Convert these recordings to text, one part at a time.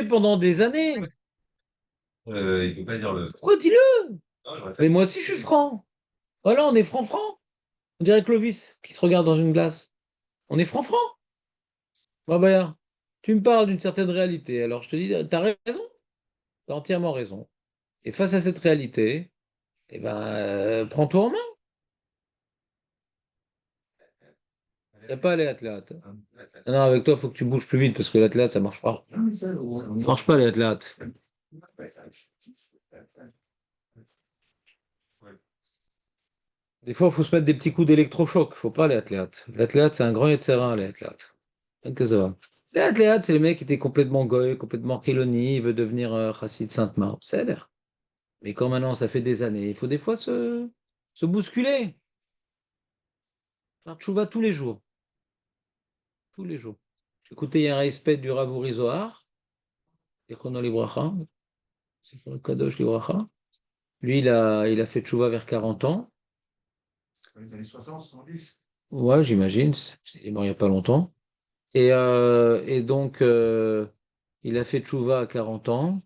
pendant des années. Il ne faut pas dire le. Pourquoi dis-le? Non, j'aurais Mais fait. moi aussi, je suis franc. Voilà, on est franc-franc. On dirait Clovis qui se regarde dans une glace. On est franc-franc. Bah, bah, tu me parles d'une certaine réalité. Alors, je te dis, t'as raison. T'as entièrement raison. Et face à cette réalité, eh ben, prends-toi en main. Y a pas à aller athlète. Non, non, avec toi, il faut que tu bouges plus vite parce que l'athlète, ça marche pas. Ça marche pas, les athlètes. Des fois, il faut se mettre des petits coups d'électrochoc. Faut pas les athlètes. L'athlète, c'est un grand serein, les athlètes. Qu'est-ce que ça va? Les athlètes, c'est le mec qui était complètement goy, complètement khiloni, il veut devenir chassid Sainte-Marthe. C'est l'air. Mais quand maintenant, ça fait des années, il faut des fois se bousculer. Faire tchouva tous les jours. Tous les jours. J'ai écouté hier un respect du Rav Uri Zohar, Zichrono Libracha, Zichrono Kadosh Libracha. Lui, il a fait tchouva vers 40 ans. Dans les années 60, 70. Ouais, j'imagine. Il est mort il n'y a pas longtemps. Et donc, il a fait tchouva à 40 ans,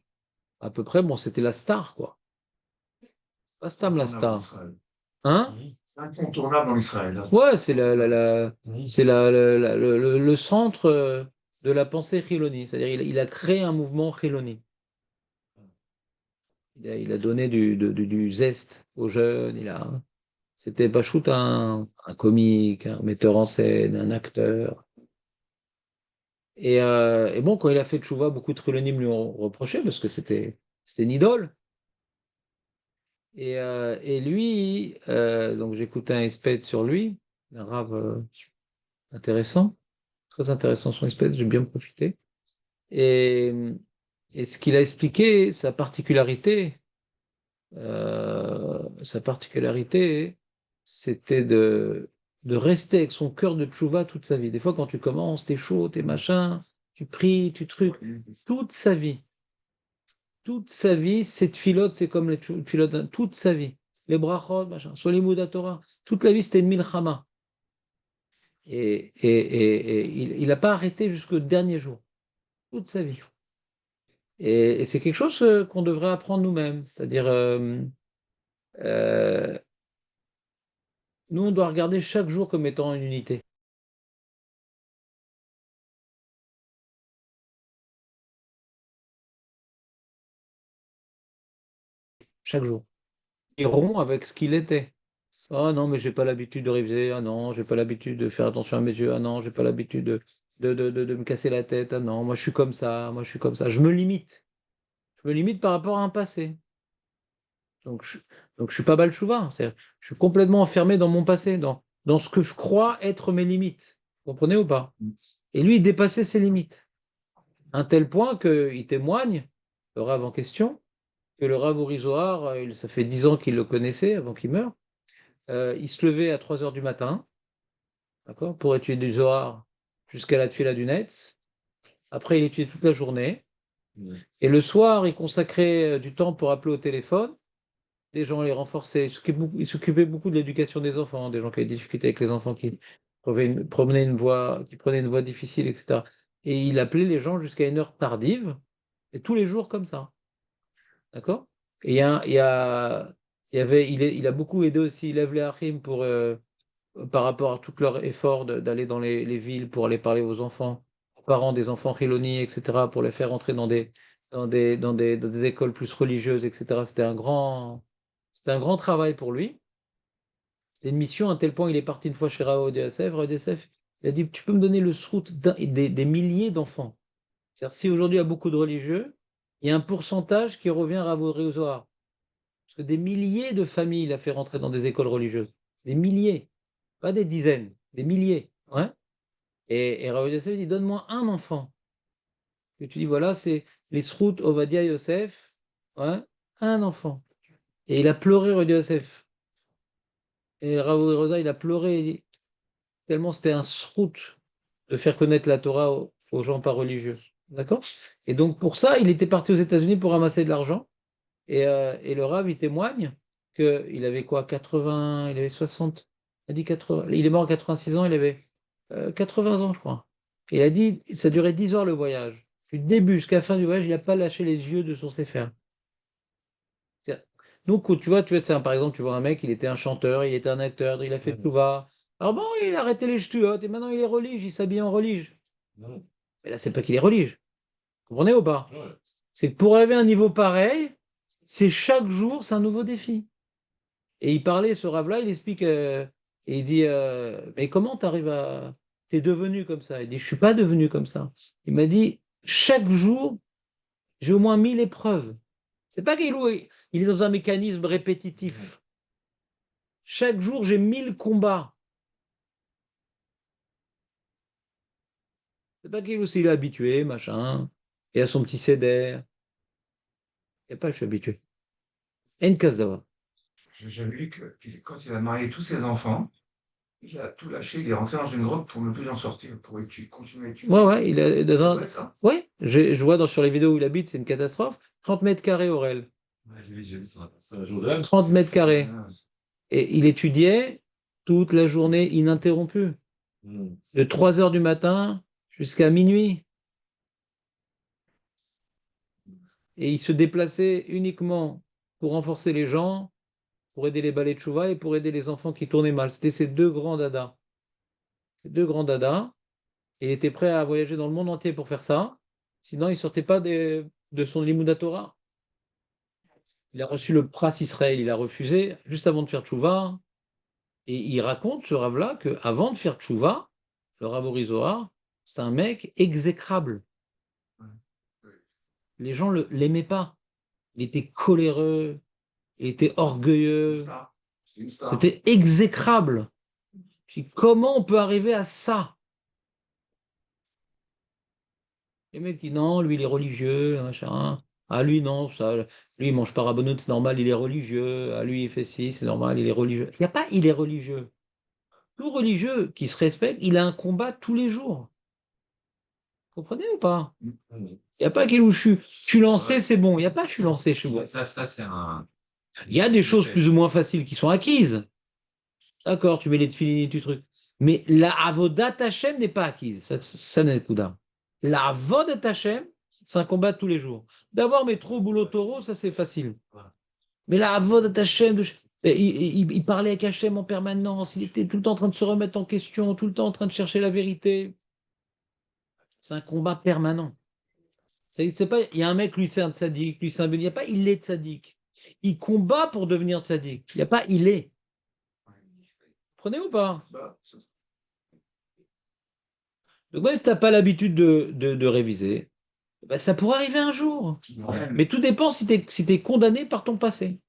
à peu près. Bon, c'était la star, quoi. Pas Stam la Incontournable en star. Israël. Hein? Incontournable en Israël. Ouais, c'est le centre de la pensée chiloni. C'est-à-dire, il a créé un mouvement chiloni. Il a donné du zeste aux jeunes. C'était Pachout un comique, un metteur en scène, un acteur. Et bon, quand il a fait Tchouva, beaucoup de Chilonim lui ont reproché parce que c'était une idole. Et lui, donc j'écoutais un espèce sur lui, un rave intéressant, très intéressant son espèce, j'ai bien profité. Et, et ce qu'il a expliqué, sa particularité, c'était de rester avec son cœur de tchouva toute sa vie. Des fois, quand tu commences, t'es chaud, t'es machin, tu pries, tu trucs, toute sa vie. Toute sa vie, cette filote, c'est comme les filotes, toute sa vie. Les brachot, machin, sur les Mouda Torah, toute la vie, c'était une milchama. Et il n'a pas arrêté jusqu'au dernier jour, toute sa vie. Et c'est quelque chose qu'on devrait apprendre nous-mêmes. C'est-à-dire, euh, nous, on doit regarder chaque jour comme étant une unité. Chaque jour. Il rompt avec ce qu'il était. Ah non, mais j'ai pas l'habitude de réviser. Ah non, j'ai pas l'habitude de faire attention à mes yeux. Ah non, j'ai pas l'habitude de me casser la tête. Ah non, moi je suis comme ça. Moi je suis comme ça. Je me limite. Je me limite par rapport à un passé. Donc donc je suis pas Balchouva. C'est-à-dire, je suis complètement enfermé dans mon passé, dans ce que je crois être mes limites. Vous comprenez ou pas? Et lui, il dépassait ses limites. À un tel point qu'il témoigne, le Rav en question, que le Rav Uri Zohar, ça fait 10 ans qu'il le connaissait avant qu'il meure. Il se levait à 3 heures du matin, d'accord, pour étudier du Zohar jusqu'à la Tfila du Netz. Après, il étudiait toute la journée. Et le soir, il consacrait du temps pour appeler au téléphone. Des gens les renforçaient. Il s'occupait beaucoup de l'éducation des enfants, des gens qui avaient des difficultés avec les enfants, qui prenaient une voie difficile, etc. Et il appelait les gens jusqu'à une heure tardive, et tous les jours comme ça. D'accord? Et il a beaucoup aidé aussi Lev Leachim par rapport à tout leur effort d'aller dans les villes pour aller parler aux enfants, aux parents des enfants Chiloni, etc., pour les faire entrer dans des écoles plus religieuses, etc. C'était un grand travail pour lui. C'était une mission à tel point il est parti une fois chez Rao DSF. Rao DSF, il a dit, tu peux me donner le sroute des milliers d'enfants. C'est-à-dire, si aujourd'hui il y a beaucoup de religieux, il y a un pourcentage qui revient à Ravo Zohar. Parce que des milliers de familles, il a fait rentrer dans des écoles religieuses. Des milliers, pas des dizaines, des milliers. Ouais. Et Rav Yosef dit, donne-moi un enfant. Et tu dis, voilà, c'est les Srout Ovadia Yosef. Ouais, un enfant. Et il a pleuré, Rav Yosef. Et Rav Rosa, il a pleuré tellement c'était un Srout de faire connaître la Torah aux gens pas religieux. D'accord? Et donc, pour ça, il était parti aux États-Unis pour ramasser de l'argent. Et le Rav, il témoigne qu'il avait quoi, 80, il avait 60, il a dit 80, il est mort à 86 ans, il avait 80 ans, je crois. Et il a dit, ça durait 10 heures le voyage. Du début jusqu'à la fin du voyage, il n'a pas lâché les yeux de son Sefer. Donc, tu vois, par exemple, tu vois un mec, il était un chanteur, il était un acteur, il a fait Tchouva. Alors bon, il a arrêté les ch'tuot et maintenant il est religieux, il s'habille en religieux. Mais là, c'est pas qu'il est religieux. Vous comprenez ou pas? C'est que pour arriver à un niveau pareil, c'est chaque jour, c'est un nouveau défi. Et il parlait, ce rave-là, il explique, et il dit, mais comment t'arrives à... T'es devenu comme ça? Il dit, je suis pas devenu comme ça. Il m'a dit, chaque jour, j'ai au moins 1000 épreuves. C'est pas il est dans un mécanisme répétitif. Chaque jour, j'ai 1000 combats. C'est pas qu'il est habitué, machin. Il a son petit CDR. Il n'y a pas, je suis habitué. Et une case d'avoir. J'ai vu que quand il a marié tous ses enfants, il a tout lâché, il est rentré dans une grotte pour ne plus en sortir, pour continuer à Ouais, étudier. ouais, il a C'est dans un... vrai ça? Ouais, je vois sur les vidéos où il habite, c'est une catastrophe. 30 mètres carrés, Aurel. Ouais, j'ai vu sur Joseph. 30 C'est mètres carrés. phénoménal. Et il étudiait toute la journée ininterrompue, de 3 heures du matin jusqu'à minuit. Et il se déplaçait uniquement pour renforcer les gens, pour aider les balais de Chouva et pour aider les enfants qui tournaient mal. C'était ces deux grands dadas. Ces deux grands dadas. Et il était prêt à voyager dans le monde entier pour faire ça. Sinon, il ne sortait pas de son Limouda Torah. Il a reçu le Pras Israël, il a refusé juste avant de faire Tchouva. Et il raconte, ce Rav-là, qu'avant de faire Tchouva, le Rav Orizoar, c'est un mec exécrable. Ouais. Ouais. Les gens ne l'aimaient pas. Il était coléreux, il était orgueilleux. C'est une star. C'était exécrable. Puis comment on peut arriver à ça? Les mecs disent non, lui il est religieux, machin. Ah lui non, ça, lui il mange pas rabonout, c'est normal, il est religieux. Ah lui il fait ci, c'est normal, il est religieux. Il n'y a pas il est religieux. Tout religieux qui se respecte, il a un combat tous les jours. Vous comprenez ou pas? Il n'y a pas qu'il où je suis lancé, c'est bon. Il n'y a pas je suis lancé, je suis bon. Ça c'est un. Il y a des choses plus ou moins faciles qui sont acquises. D'accord, tu mets les tefilines, tu trucs. Mais la avodat Hashem n'est pas acquise. Ça n'est coup d'âme. La avodat Hashem, c'est un combat de tous les jours. D'avoir mes trous boulot taureau, ça c'est facile. Mais la avodat Hashem, il parlait avec Hashem en permanence. Il était tout le temps en train de se remettre en question, tout le temps en train de chercher la vérité. C'est un combat permanent. Ça n'existe pas. Il y a un mec, lui c'est un tzaddik, lui c'est un béni. Il n'y a pas il est tzaddik. Il combat pour devenir tzaddik. Il n'y a pas il est. Prenez ou pas? Bah, Donc même si tu n'as pas l'habitude de réviser, ben, ça pourrait arriver un jour. ouais. Mais tout dépend si tu es condamné par ton passé.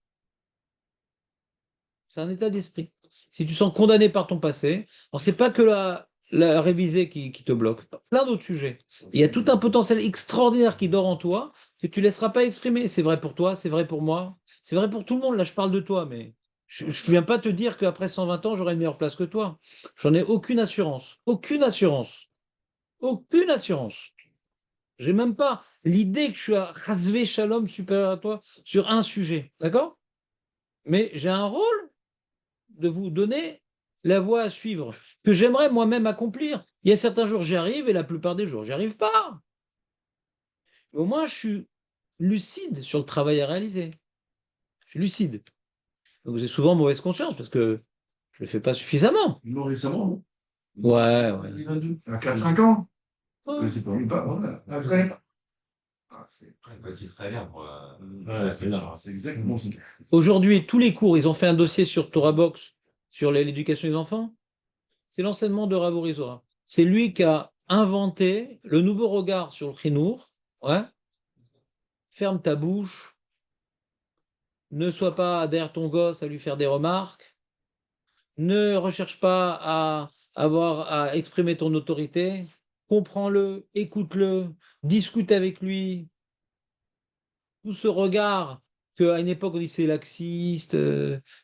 C'est un état d'esprit. Si tu sens condamné par ton passé, alors c'est pas que la réviser qui te bloque. Plein d'autres sujets. Il y a tout un potentiel extraordinaire qui dort en toi que tu ne laisseras pas exprimer. C'est vrai pour toi, c'est vrai pour moi, c'est vrai pour tout le monde. Là, je parle de toi, mais je ne viens pas te dire qu'après 120 ans, j'aurai une meilleure place que toi. J'en ai aucune assurance. Aucune assurance. Aucune assurance. J'ai même pas l'idée que je suis à Rasvé Shalom supérieur à toi sur un sujet. D'accord? Mais j'ai un rôle de vous donner la voie à suivre que j'aimerais moi-même accomplir. Il y a certains jours, j'y arrive et la plupart des jours, j'y arrive pas. Au moins, je suis lucide sur le travail à réaliser. Je suis lucide. Donc, j'ai souvent mauvaise conscience parce que je ne le fais pas suffisamment. Mort récemment, Ouais, ouais. il y a 4-5 ans. Ouais. Mais c'est pas voilà. Après. C'est israélien pour c'est exactement ça. Aujourd'hui, tous les cours, ils ont fait un dossier sur Torah Box sur l'éducation des enfants. C'est l'enseignement de Rav Orizora. C'est lui qui a inventé le nouveau regard sur le chinour. Ouais. Ferme ta bouche, ne sois pas derrière ton gosse à lui faire des remarques, ne recherche pas à avoir à exprimer ton autorité, comprends-le, écoute-le, discute avec lui. Tout ce regard qu'à une époque on dit c'est laxiste,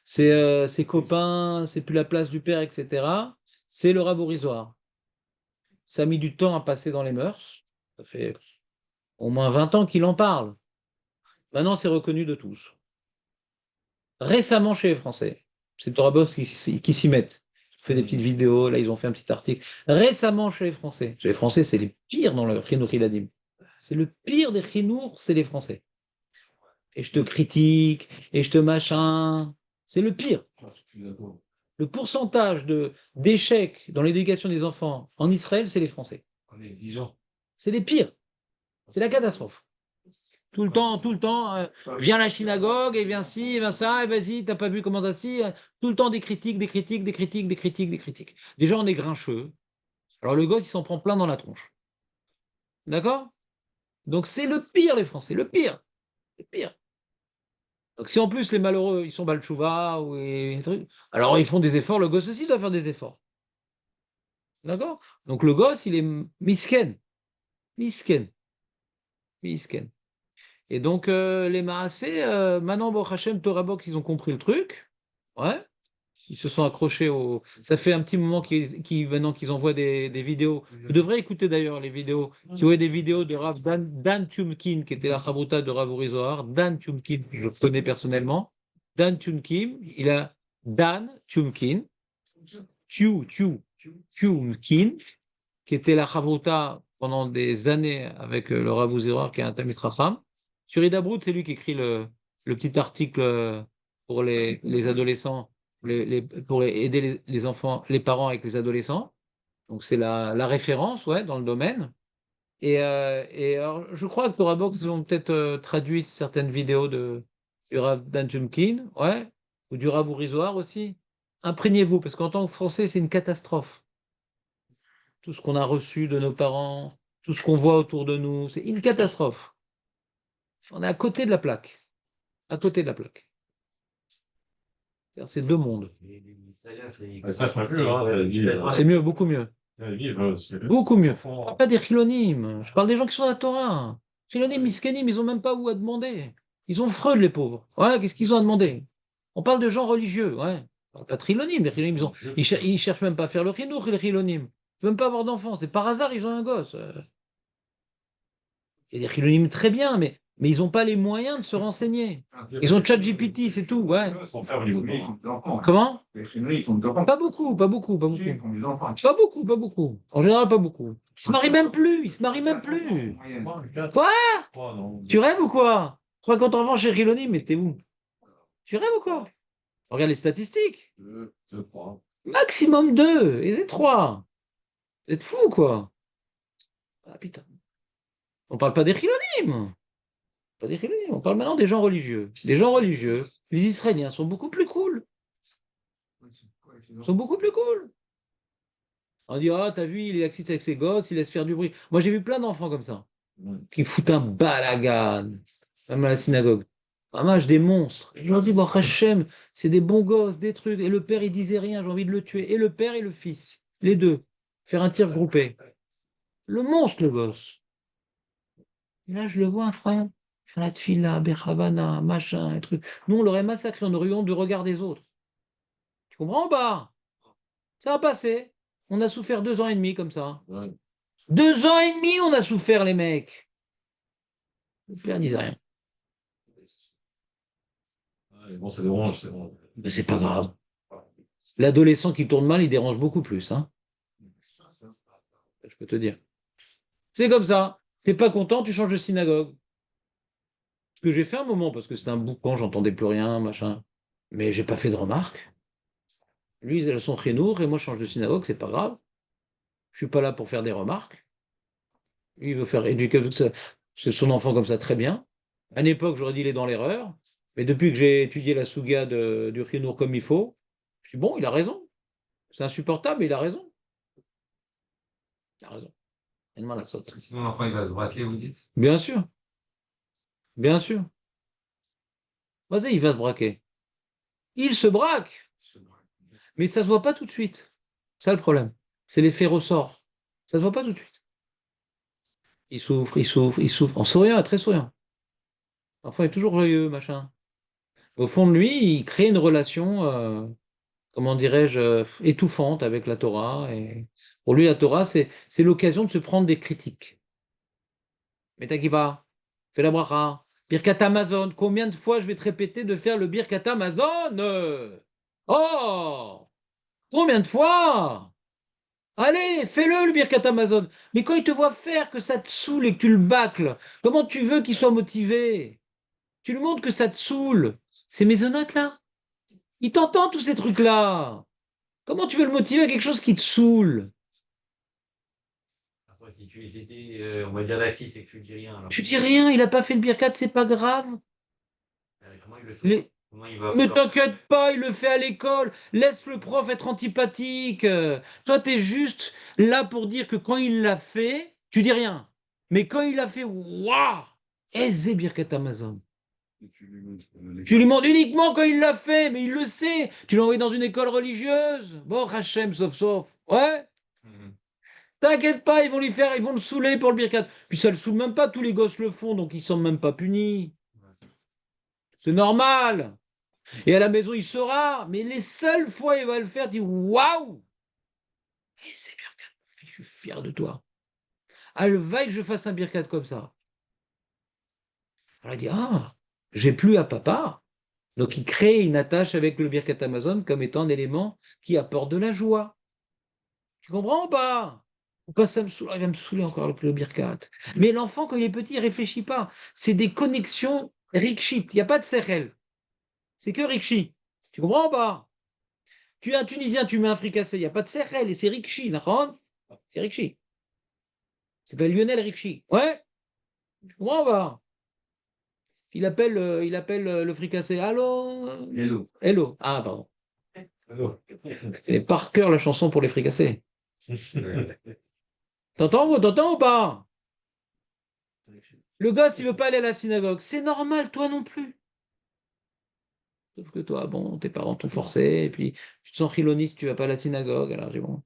c'est ses copains, c'est plus la place du père, etc. C'est le ravorisoire. Ça a mis du temps à passer dans les mœurs. Ça fait au moins 20 ans qu'il en parle. Maintenant, c'est reconnu de tous. Récemment chez les Français, c'est Torah Box qui s'y mettent. Ils ont fait des petites vidéos, là ils ont fait un petit article. Récemment chez les Français c'est les pires dans le Chinour Hiladim. C'est le pire des chinours, c'est les Français. Et je te critique, et je te machin. C'est le pire. Je suis d'accord. Le pourcentage d'échecs dans l'éducation des enfants en Israël, c'est les Français. On est exigeant. C'est les pires. C'est la catastrophe. Tout le temps, viens à la synagogue, et viens ci, et viens ça, et vas-y, t'as pas vu comment t'as ci. Tout le temps des critiques, des critiques, des critiques, des critiques, des critiques. Déjà, on est grincheux. Alors le gosse, il s'en prend plein dans la tronche. D'accord? Donc c'est le pire, les Français, le pire. Le pire. Donc si en plus les malheureux, ils sont balchouva ou des trucs, alors ils font des efforts, le gosse aussi doit faire des efforts. D'accord? Donc le gosse, il est misken. Misken. Misken. Et donc les Maasé, maintenant, Baruch Hashem, Torah Box, ils ont compris le truc. Ouais. Ils se sont accrochés au. Ça fait un petit moment maintenant qu'ils envoient des vidéos. Vous devrez écouter d'ailleurs les vidéos. Si vous voyez des vidéos de Rav Dan Tumkin, qui était la chavruta de Rav Uri Zohar, Dan Tumkin, que je connais personnellement. Dan Tumkin, il a Dan Tumkin, Tumkin, qui était la chavruta pendant des années avec le Rav Uri Zohar, qui est un Talmid Chacham. Sur Idabrout, c'est lui qui écrit le petit article pour les adolescents pour aider les enfants, les parents avec les adolescents. Donc c'est la référence, ouais, dans le domaine. Et alors, je crois que Torah Box ont peut-être traduit certaines vidéos du Rav Dan Tumkin, ouais, ou du Rav Ourizoir aussi. Imprégnez-vous, parce qu'en tant que Français, c'est une catastrophe. Tout ce qu'on a reçu de nos parents, tout ce qu'on voit autour de nous, c'est une catastrophe. On est à côté de la plaque. À côté de la plaque. C'est deux mondes. Ça sera plus, hein. C'est mieux, beaucoup mieux. Beaucoup mieux. Je parle pas des chilonim. Je parle des gens qui sont à la Torah. Chilonim, miskenim, ils ont même pas où à demander. Ils ont Freud, les pauvres. Ouais, qu'est-ce qu'ils ont à demander? On parle de gens religieux, ouais. On parle pas de chilonim. Les chilonim, ils cherchent même pas à faire le chinour, les chilonim. Ils veulent même pas avoir d'enfants. C'est par hasard, ils ont un gosse. Il y a des chilonim très bien, mais ils n'ont pas les moyens de se renseigner. Ils ont ChatGPT, c'est tout, ouais. Comment? Pas beaucoup, pas beaucoup, pas beaucoup. Pas beaucoup, pas beaucoup. En général, pas beaucoup. Ils se marient même plus, ils se marient même plus. Quoi? Tu rêves ou quoi? 50 enfants chez Riloni, mais t'es où? Tu rêves ou quoi? Regarde les statistiques. Maximum 2, et c'est 3. Vous êtes fous, quoi? Ah putain. On parle pas des Chilonim. Pas des Chilonim, on parle maintenant des gens religieux. Les gens religieux, les Israéliens sont beaucoup plus cool. Ils sont beaucoup plus cool. On dit, ah, t'as vu, il est laxiste avec ses gosses, il laisse faire du bruit. Moi, j'ai vu plein d'enfants comme ça, qui foutent un balagan, même à la synagogue. Un match des monstres. Je leur dis, bon, Hachem, c'est des bons gosses, des trucs. Et le père, il disait rien, j'ai envie de le tuer. Et le père et le fils, les deux, faire un tir groupé. Le monstre, le gosse. Et là, je le vois incroyable. Faire la tfila, Bechavana, machin, un truc. Nous, on l'aurait massacré, on aurait eu honte de regard des autres. Tu comprends ou pas? Ça a passé. On a souffert 2 ans et demi comme ça. Ouais. 2 ans et demi, on a souffert, les mecs. Le père disait rien. Bon, ça dérange, c'est bon. Mais c'est pas grave. L'adolescent qui tourne mal, il dérange beaucoup plus. Hein. Je peux te dire. C'est comme ça. T'es pas content, tu changes de synagogue. Ce que j'ai fait un moment, parce que c'était un boucan, j'entendais plus rien, machin. Mais j'ai pas fait de remarques. Lui, il a son chrénour, et moi, je change de synagogue, c'est pas grave. Je suis pas là pour faire des remarques. Lui, il veut faire éduquer c'est son enfant comme ça, très bien. À une époque, j'aurais dit il est dans l'erreur. Mais depuis que j'ai étudié la souga du chrénour comme il faut, je dis bon, il a raison. C'est insupportable, mais il a raison. Il a raison. Sinon, l'enfant, il va se braquer, vous dites? Bien sûr, bien sûr. Vas-y, il va se braquer. Il se braque, mais ça se voit pas tout de suite. C'est ça le problème. C'est l'effet ressort. Ça se voit pas tout de suite. Il souffre, il souffre, il souffre. En souriant, très souriant. L'enfant est toujours joyeux, machin. Au fond de lui, il crée une relation, comment dirais-je, étouffante avec la Torah. Et pour lui, la Torah, c'est l'occasion de se prendre des critiques. Mais t'as qui va? Fais la bracha. Birkat Amazon. Combien de fois je vais te répéter de faire le Birkat Amazon? Oh! Combien de fois? Allez, fais-le, le Birkat Amazon. Mais quand il te voit faire que ça te saoule et que tu le bâcles, comment tu veux qu'il soit motivé? Tu lui montres que ça te saoule. Ces maisonnotes là, il t'entend tous ces trucs-là. Comment tu veux le motiver à quelque chose qui te saoule? Après, si tu étais, on va dire laxiste et que tu dis rien, alors Tu dis rien, il n'a pas fait le Birkat, c'est pas grave. comment il le fait? Les- Comment il va Mais vouloir t'inquiète pas, il le fait à l'école. Laisse le prof être antipathique. Toi, t'es juste là pour dire que quand il l'a fait, tu dis rien. Mais quand il l'a fait, waouh! Aisé Birkat Amazon. Tu lui montres uniquement quand il l'a fait, mais il le sait. Tu l'as envoyé dans une école religieuse. Bon, Hachem, sauf. Ouais? Mhm. T'inquiète pas, ils vont le saouler pour le Birkat. Puis ça le saoule même pas, tous les gosses le font, donc ils sont même pas punis. C'est normal. Et à la maison, il saura, mais les seules fois où il va le faire, il dit waouh! Et c'est Birkat, je suis fier de toi. Ah, le vaille que je fasse un Birkat comme ça. Alors il dit ah, j'ai plu à papa. Donc il crée une attache avec le Birkat Amazon comme étant un élément qui apporte de la joie. Tu comprends ou pas? Ou pas ça me saoule, il va me saouler encore avec le Birkat. Mais l'enfant, quand il est petit, il réfléchit pas. C'est des connexions rikshit. Il n'y a pas de sérel. C'est que rikshi. Tu comprends ou pas? Tu es un Tunisien, tu mets un fricassé, il n'y a pas de sérel et c'est rikshi, d'accord? C'est rikshi. C'est pas Lionel Ricci. Ouais? Tu comprends ou pas? Il appelle le fricassé. Allô? Hello. Hello. Ah, pardon. Alors. Et par cœur la chanson pour les fricassés. T'entends ou pas? Le gosse, il veut pas aller à la synagogue. C'est normal, toi non plus. Sauf que toi, bon, tes parents t'ont forcé, et puis tu te sens chiloniste, tu vas pas à la synagogue. Alors, j'ai bon,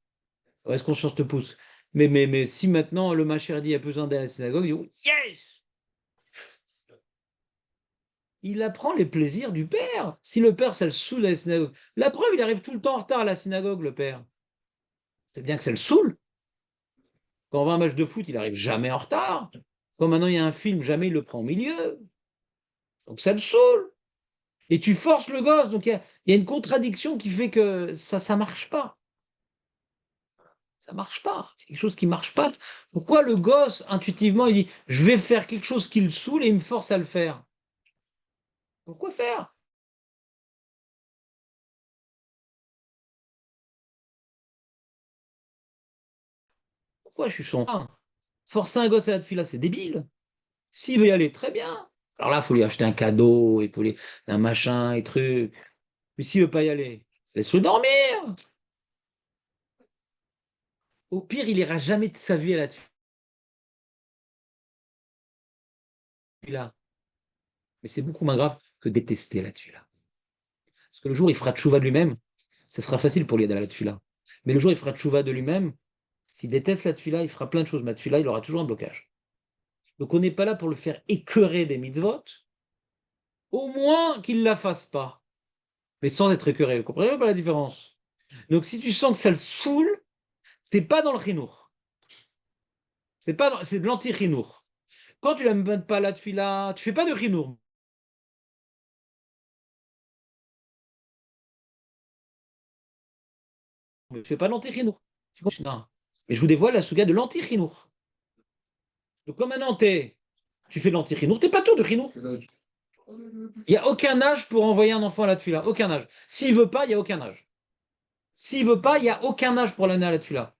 reste conscience te pousse. Mais si maintenant le Macherdi a besoin d'aller à la synagogue, il dit yes! Il apprend les plaisirs du père. Si le père, ça le saoule à la synagogue. La preuve, il arrive tout le temps en retard à la synagogue, le père. C'est bien que ça le saoule. Quand on va à un match de foot, il arrive jamais en retard. Quand maintenant il y a un film, jamais il le prend au milieu. Donc ça le saoule. Et tu forces le gosse. Donc il y a une contradiction qui fait que ça marche pas. Ça marche pas. C'est quelque chose qui marche pas. Pourquoi le gosse, intuitivement, il dit, je vais faire quelque chose qui le saoule et il me force à le faire? Pourquoi faire? Pourquoi je suis son... Forcer un gosse à la tefila, c'est débile. S'il veut y aller, très bien. Alors là, il faut lui acheter un cadeau, il faut lui... un machin et truc. Mais s'il veut pas y aller, laisse-le dormir. Au pire, il ira jamais de sa vie à la tefila. Mais c'est beaucoup moins grave que détester la tefila. Parce que le jour où il fera tchouva de lui-même, ce sera facile pour lui d'aller à la tefila. Mais le jour où il fera tchouva de lui-même, s'il déteste la tefila, il fera plein de choses. Mais la tefila, il aura toujours un blocage. Donc on n'est pas là pour le faire écœurer des mitzvot, au moins qu'il ne la fasse pas. Mais sans être écœuré. Vous comprenez pas la différence? Donc si tu sens que ça le saoule, t'es pas dans le chinour. C'est de l'anti-chinour. Quand tu ne mets pas la tefila, tu fais pas de chinour. Tu fais pas l'anti-chinour. Non. Mais je vous dévoile la souga de l'anti-chinour. Donc comme maintenant tu fais de l'anti-chinour, t'es pas tout de chinour. Il n'y a aucun âge pour envoyer un enfant à la tefila. Aucun âge. S'il veut pas, il n'y a aucun âge. S'il veut pas, il n'y a aucun âge pour l'amener à la tefila.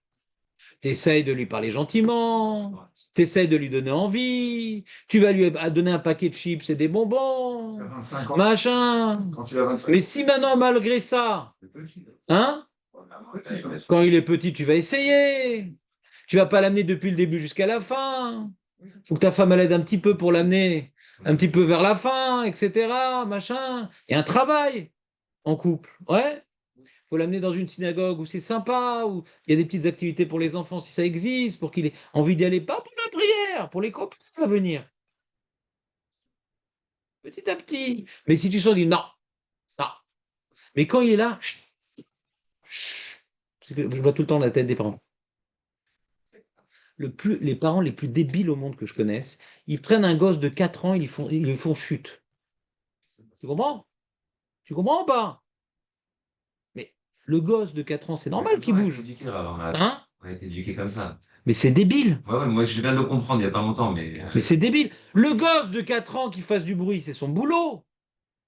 T'essayes de lui parler gentiment, t'essayes de lui donner envie, tu vas lui donner un paquet de chips et des bonbons, 25 ans. machin. Quand tu as 25 Mais si maintenant, malgré ça, hein, ans. quand il est petit, tu vas essayer. Tu vas pas l'amener depuis le début jusqu'à la fin. Faut que ta femme elle aide un petit peu pour l'amener un petit peu vers la fin, etc. Machin. Et un travail en couple. Ouais. Faut l'amener dans une synagogue où c'est sympa, où il y a des petites activités pour les enfants si ça existe, pour qu'il ait envie d'y aller, pas pour la prière, pour les copains à venir, petit à petit. Mais si tu sens, dit non, non. Mais quand il est là, chut, chut, c'est que je vois tout le temps la tête des parents. Les parents les plus débiles au monde que je connaisse, ils prennent un gosse de 4 ans, ils le font chute. Tu comprends? Tu comprends ou pas? Mais le gosse de 4 ans, c'est normal qu'il bouge. Alors, Hein? On a été éduqués comme ça. Mais c'est débile. Ouais, moi, je viens de le comprendre il n'y a pas longtemps, mais. Mais c'est débile. Le gosse de 4 ans qui fasse du bruit, c'est son boulot.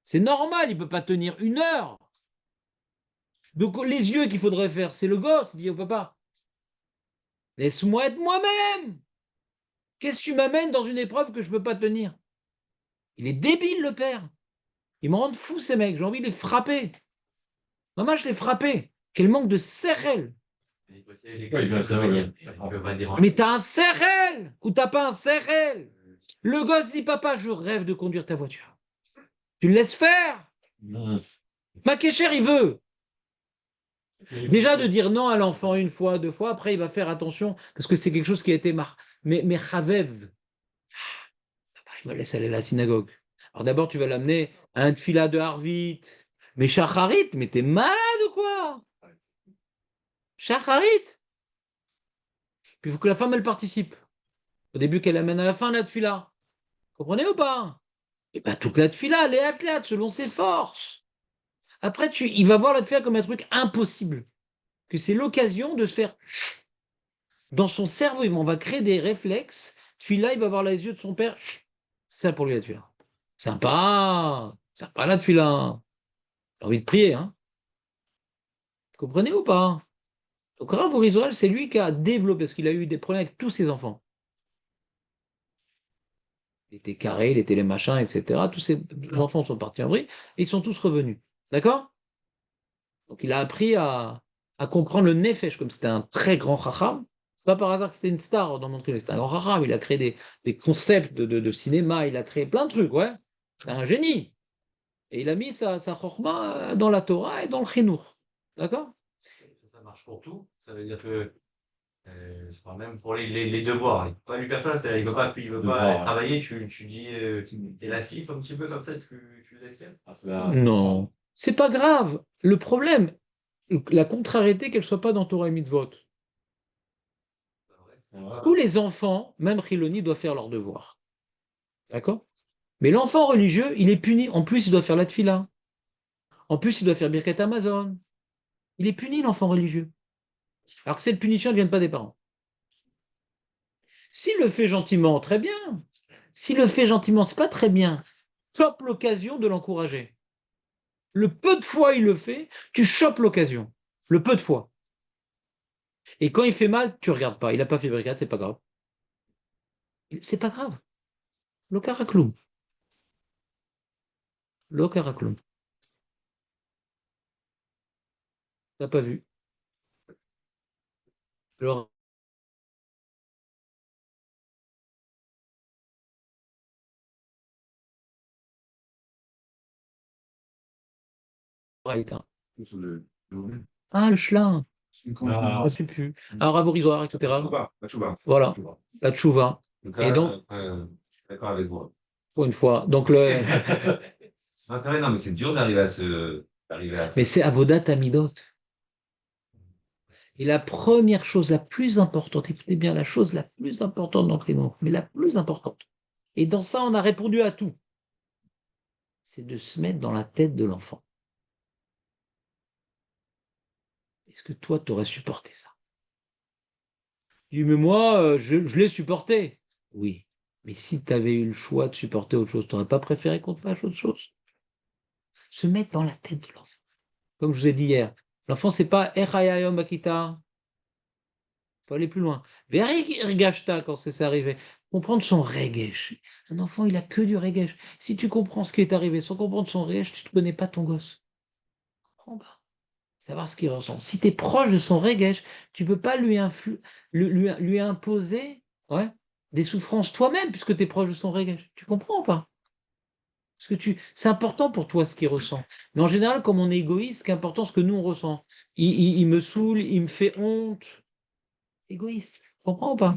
C'est normal, il ne peut pas tenir 1 heure. Donc les yeux qu'il faudrait faire, c'est le gosse. Il dit au papa, laisse-moi être moi-même. Qu'est-ce que tu m'amènes dans une épreuve que je ne peux pas tenir? Il est débile, le père. Ils me rendent fou, ces mecs. J'ai envie de les frapper. Maman, je les frappais. Quel manque de CRL. L'école, il va venir. Il peut pas déranger. Mais t'as un CRL ou t'as pas un CRL? Le gosse dit, papa, je rêve de conduire ta voiture. Tu le laisses faire? Makécher, il veut. Déjà de dire non à l'enfant 1 fois, 2 fois, après il va faire attention parce que c'est quelque chose qui a été mais Chavev. Il me laisse aller à la synagogue. Alors d'abord, tu vas l'amener à un tfila de Harvit. Mais Shacharit, mais t'es malade ou quoi? Shacharit. Puis il faut que la femme, elle participe. Au début, qu'elle amène à la fin la tfila. Comprenez ou pas? Et bien toute la tfila, les athlètes, selon ses forces. Après, il va voir la tfila comme un truc impossible. Que c'est l'occasion de se faire... Dans son cerveau, on va créer des réflexes. Tfila, il va voir les yeux de son père. C'est ça pour lui la tfila. Sympa. Sympa la tfila. J'ai envie de prier, hein. Vous comprenez ou pas? Donc Rav Israël, c'est lui qui a développé, parce qu'il a eu des problèmes avec tous ses enfants. Il était carré, il était les machins, etc. Tous ses enfants sont partis en vrille et ils sont tous revenus. D'accord? Donc il a appris à comprendre le nefesh, comme c'était un très grand chacham. C'est pas par hasard que c'était une star dans mon truc, c'était un grand chacham. Il a créé des concepts de cinéma, il a créé plein de trucs, ouais. C'est un génie. Et il a mis sa chorma dans la Torah et dans le chinour. D'accord? Ça marche pour tout. Ça veut dire que, je crois même pour les devoirs, il ne peut pas lui faire ça, il ne veut pas travailler, tu dis, t'es laxiste un petit peu comme ça, tu le laisses faire. Non, c'est pas grave. Le problème, la contrariété, qu'elle soit pas dans Torah et Mitzvot. Tous les enfants, même Chiloni, doivent faire leurs devoirs. D'accord? Mais l'enfant religieux, il est puni. En plus, il doit faire la tfila. En plus, il doit faire Birkat Amazon. Il est puni, l'enfant religieux. Alors que cette punition ne vient pas des parents. S'il le fait gentiment, très bien. S'il le fait gentiment, c'est pas très bien. Chope l'occasion de l'encourager. Le peu de fois il le fait, tu chopes l'occasion. Le peu de fois. Et quand il fait mal, tu regardes pas. Il n'a pas fait Birkat, c'est pas grave. C'est pas grave. L'okarakloum. L'okarakloum. T'as pas vu. Alors, right, hein. Ah, le chelin. Ah, je sais plus. Un ravorisoire, etc. La tchouba. Voilà, la tchouva. Donc, Et donc, je suis d'accord avec vous. pour une fois. Donc le... Non, c'est vrai, non, mais c'est dur d'arriver à Mais c'est Avodat Amidot. Et la première chose la plus importante, écoutez bien, la chose la plus importante dans le mais la plus importante, et dans ça on a répondu à tout, c'est de se mettre dans la tête de l'enfant. Est-ce que toi, tu aurais supporté ça? Il dit, mais moi, je l'ai supporté. Oui, mais si tu avais eu le choix de supporter autre chose, tu n'aurais pas préféré qu'on te fasse autre chose? Se mettre dans la tête de l'enfant. Comme je vous ai dit hier, l'enfant, c'est pas Echayayom Bakita. Il faut aller plus loin. Verigashta, quand c'est arrivé. Comprendre son regesh. Un enfant, il a que du regesh. Si tu comprends ce qui est arrivé sans comprendre son regesh, tu ne connais pas ton gosse. Comprends pas. Savoir ce qu'il ressent. Si tu es proche de son regesh, tu ne peux pas lui imposer, ouais, des souffrances toi-même, puisque tu es proche de son regesh. Tu comprends ou pas? Parce que c'est important pour toi ce qu'il ressent. Mais en général, comme on est égoïste, ce qui est important, ce que nous on ressent. Il me saoule, il me fait honte. Égoïste. Tu comprends ou pas?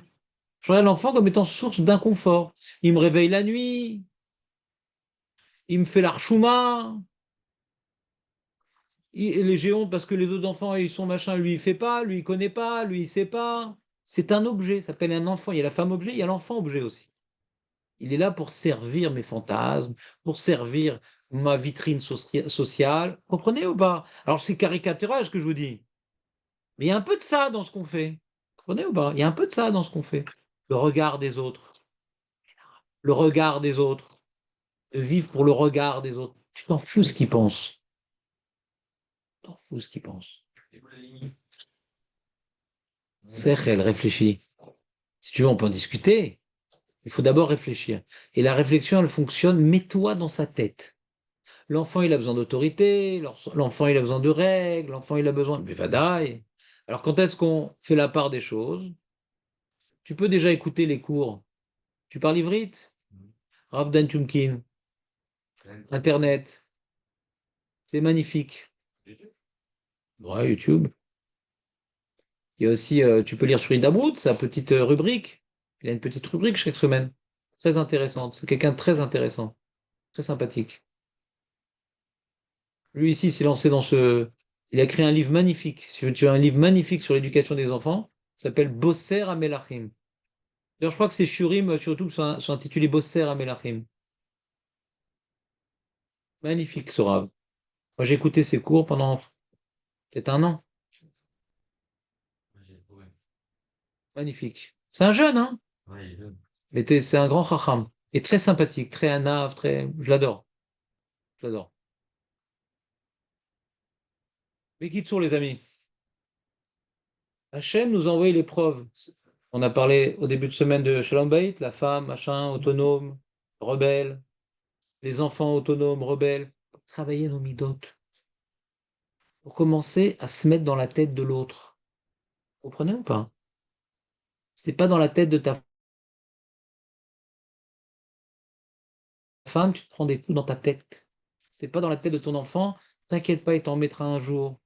Je regarde l'enfant comme étant source d'inconfort. Il me réveille la nuit, il me fait l'archouma, j'ai honte parce que les autres enfants, ils sont machin, lui, il fait pas, lui, il connaît pas, lui, il sait pas. C'est un objet, ça s'appelle un enfant. Il y a la femme objet, il y a l'enfant objet aussi. Il est là pour servir mes fantasmes, pour servir ma vitrine sociale. Comprenez ou pas? Alors, c'est caricatural ce que je vous dis. Mais il y a un peu de ça dans ce qu'on fait. Comprenez ou pas? Il y a un peu de ça dans ce qu'on fait. Le regard des autres. Le regard des autres. De vivre pour le regard des autres. Tu t'en fous ce qu'ils pensent. Tu t'en fous ce qu'ils pensent. Sechel, réfléchis. Si tu veux, on peut en discuter. Il faut d'abord réfléchir. Et la réflexion, elle fonctionne, mets-toi dans sa tête. L'enfant, il a besoin d'autorité, l'enfant, il a besoin de règles, l'enfant, il a besoin de vadaï. Alors, quand est-ce qu'on fait la part des choses? Tu peux déjà écouter les cours. Tu parles ivrite? Rav Dan Tumkin, Internet, c'est magnifique. Ouais, YouTube. Il y a aussi, tu peux lire sur Idabrout, sa petite rubrique. Il a une petite rubrique chaque semaine. Très intéressante. C'est quelqu'un de très intéressant, très sympathique. Lui ici s'est lancé dans ce. Il a écrit un livre magnifique. Tu as un livre magnifique sur l'éducation des enfants. Il s'appelle Bosser à Melachim. D'ailleurs, je crois que ces shurim, surtout, sont intitulés Bosser à Melachim. Magnifique, ce Rav. Moi, j'ai écouté ses cours pendant peut-être un an. Magnifique. C'est un jeune, hein? Ouais, il est jeune. Mais c'est un grand chacham. Et très sympathique, très anav, très. Je l'adore. Je l'adore. Mais Kitsour, les amis. Hachem nous a envoyé l'épreuve. On a parlé au début de semaine de Shalom Bayit, la femme, machin, autonome, rebelle, les enfants autonomes, rebelles. Travailler nos midotes. Pour commencer à se mettre dans la tête de l'autre. Vous comprenez ou pas? Si t'es pas dans la tête de ta femme, tu te prends des coups dans ta tête. Si t'es pas dans la tête de ton enfant, t'inquiète pas, il t'en mettra un jour.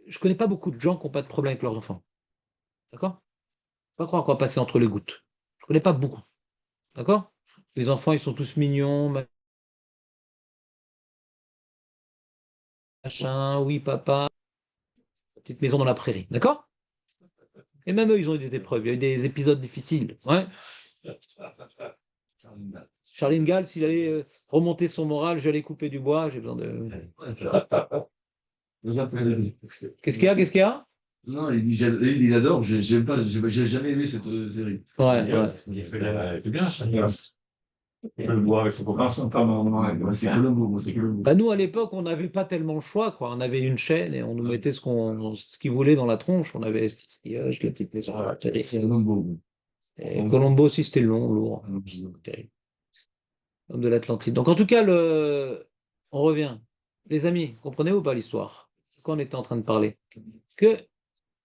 Je connais pas beaucoup de gens qui n'ont pas de problème avec leurs enfants. D'accord? Faut pas croire qu'on va passer entre les gouttes. Je connais pas beaucoup. D'accord? Les enfants, ils sont tous mignons, machin, oui, papa, petite maison dans la prairie. D'accord? Et même eux, ils ont eu des épreuves, il y a eu des épisodes difficiles. Ouais. Charline Gall, s'il allait remonter son moral, j'allais couper du bois, j'ai besoin de. Qu'est-ce qu'il y a? Qu'est-ce qu'il y a? Non, il adore, j'aime pas, j'ai jamais aimé cette série. Ouais, ouais. C'est bien, ça. Il peut le boire avec son copain. Non, c'est pas normal. Moi, c'est Colombo, moi, c'est Colombo. Bah, nous, à l'époque, on n'avait pas tellement le choix, quoi. On avait une chaîne et on nous mettait ce qu'il voulait dans la tronche. On avait Stitch, la petite maison, C'est Colombo. et Colombo aussi, c'était long, lourd. Terrible. Homme de l'Atlantide. Donc, en tout cas, on revient. Les amis, comprenez ou pas l'histoire? De quoi on était en train de parler? Que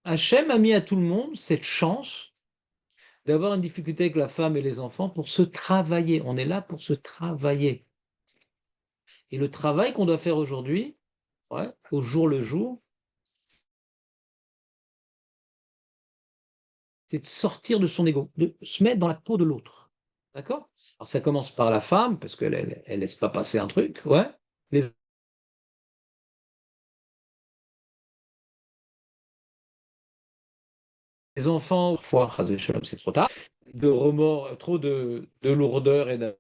Hachem a mis à tout le monde cette chance d'avoir une difficulté avec la femme et les enfants pour se travailler. On est là pour se travailler. Et le travail qu'on doit faire aujourd'hui, ouais, au jour le jour, c'est de sortir de son ego, de se mettre dans la peau de l'autre. D'accord? Alors ça commence par la femme, parce qu'elle elle laisse pas passer un truc, ouais. Les enfants, parfois, Chas v'Shalom, c'est trop tard, de remords, trop de lourdeur et de.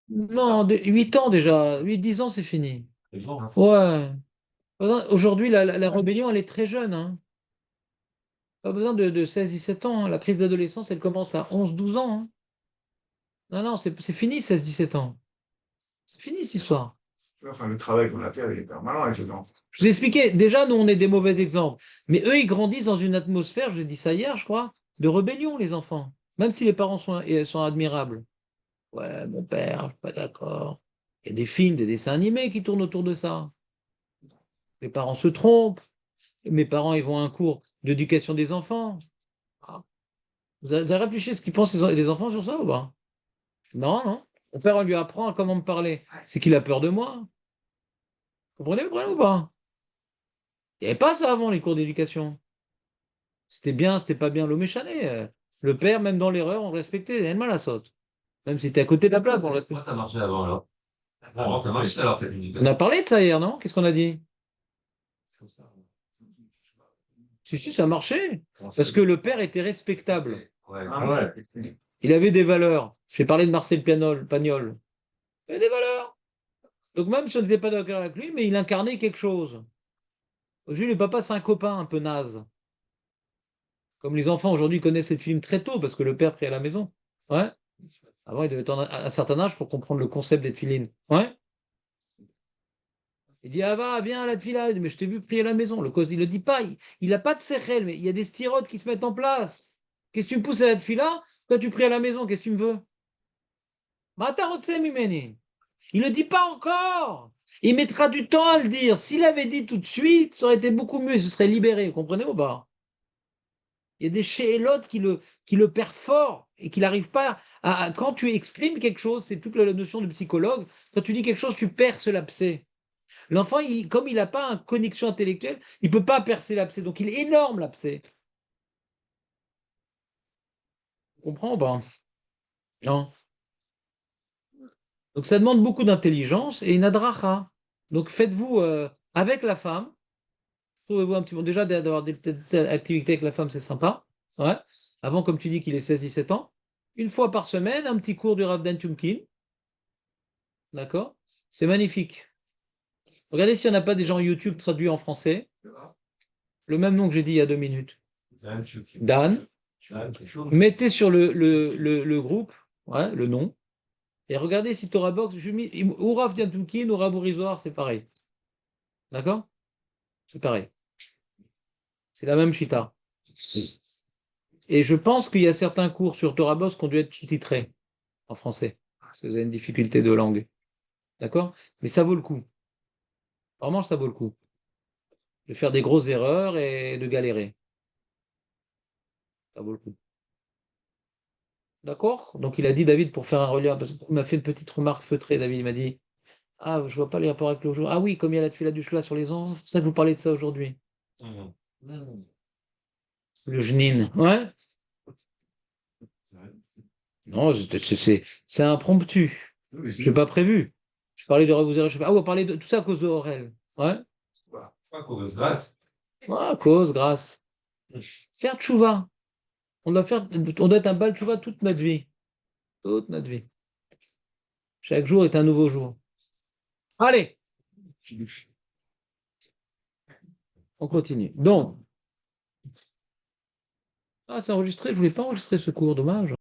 Non, 8 ans déjà, 8-10 ans, c'est fini. Ouais. Aujourd'hui, la rébellion, elle est très jeune, hein. Pas besoin de 16-17 ans, hein. La crise d'adolescence, elle commence à 11-12 ans, hein. Non, non, c'est fini, 16-17 ans. C'est fini cette histoire. Enfin, le travail qu'on a fait avec les permanents, avec les enfants. Je vous ai expliqué, déjà, nous, on est des mauvais exemples. Mais eux, ils grandissent dans une atmosphère, je vous ai dit ça hier, je crois, de rébellion, les enfants. Même si les parents sont admirables. Ouais, mon père, je suis pas d'accord. Il y a des films, des dessins animés qui tournent autour de ça. Les parents se trompent. Mes parents, ils vont à un cours d'éducation des enfants. Ah. Vous avez réfléchi à ce qu'ils pensent les enfants sur ça ou pas? Non, non. Mon père, on lui apprend à comment me parler. C'est qu'il a peur de moi. Vous comprenez ou pas? Il n'y avait pas ça avant les cours d'éducation. C'était bien, c'était pas bien l'homme échané. Le père, même dans l'erreur, on le respectait. Il y a mal à saute. Même si t'es à côté de la plaque, on le Moi, respectait. ça marchait avant, alors. Avant, ça marchait, alors, cette musique. On a parlé de ça hier, non? Qu'est-ce qu'on a dit? C'est comme ça. Si, ça marchait. Parce que le père était respectable. Ouais. Ah ouais. Il avait des valeurs. J'ai parlé de Marcel Pagnol. Il avait des valeurs. Donc même si on n'était pas d'accord avec lui, mais il incarnait quelque chose. Aujourd'hui, le papa, c'est un copain un peu naze. Comme les enfants aujourd'hui connaissent les films très tôt parce que le père prie à la maison. Ouais. Avant, il devait être à un certain âge pour comprendre le concept des tefilines. Ouais. Il dit, ah va, viens à la tefila. Il dit, mais je t'ai vu prier à la maison. Il le dit pas. Il n'a pas de séchel, mais il y a des styrotes qui se mettent en place. Qu'est-ce que tu me pousses à la tefila? Toi, tu pries à la maison. Qu'est-ce que tu me veux? Il ne le dit pas encore. Il mettra du temps à le dire. S'il avait dit tout de suite, ça aurait été beaucoup mieux. Il se serait libéré. Vous comprenez ou pas? Il y a des chélotes qui le perforent et qui n'arrivent pas quand tu exprimes quelque chose, c'est toute la notion de psychologue. Quand tu dis quelque chose, tu perces l'abcès. L'enfant, comme il n'a pas une connexion intellectuelle, il ne peut pas percer l'abcès. Donc, il est énorme, l'abcès. Tu comprends ou pas? Non. Donc, ça demande beaucoup d'intelligence et une adracha. Donc, faites-vous avec la femme. Trouvez-vous un petit peu. Déjà, d'avoir des petites activités avec la femme, c'est sympa. Ouais. Avant, comme tu dis, qu'il ait 16-17 ans. Une fois par semaine, un petit cours du Rav Dan Tumkin. D'accord? C'est magnifique. Regardez s'il n'y en a pas des gens YouTube traduits en français. Le même nom que j'ai dit il y a 2 minutes. Dan. Mettez sur le groupe, ouais, le nom, et regardez si Torah Box, ou Rav Diantumkin ou Rav Ourizoir, c'est pareil. D'accord? C'est pareil. C'est la même chita. Et je pense qu'il y a certains cours sur Torah Box qui ont dû être sous-titrés en français, parce que vous avez une difficulté de langue. D'accord? Mais ça vaut le coup. Vraiment, ça vaut le coup. De faire des grosses erreurs et de galérer. Ça vaut le coup. D'accord? Donc il a dit, David, pour faire un relief, parce qu'il m'a fait une petite remarque feutrée, David, il m'a dit, ah, je vois pas les rapports avec le jour. Ah oui, comme il y a la tuila du Shla sur les ans, c'est pour ça que vous parlez de ça aujourd'hui. Le jnin. Ouais? Non, c'est impromptu. Je n'ai pas prévu. Je parlais de vous ah, on va parler de tout ça à cause de Aurel. Ouais? Pas cause grâce. Ouais, à cause, grâce. Faire tchouva. On doit être un bal tchouva toute notre vie. Toute notre vie. Chaque jour est un nouveau jour. Allez, on continue. Donc, c'est enregistré, je voulais pas enregistrer ce cours, dommage.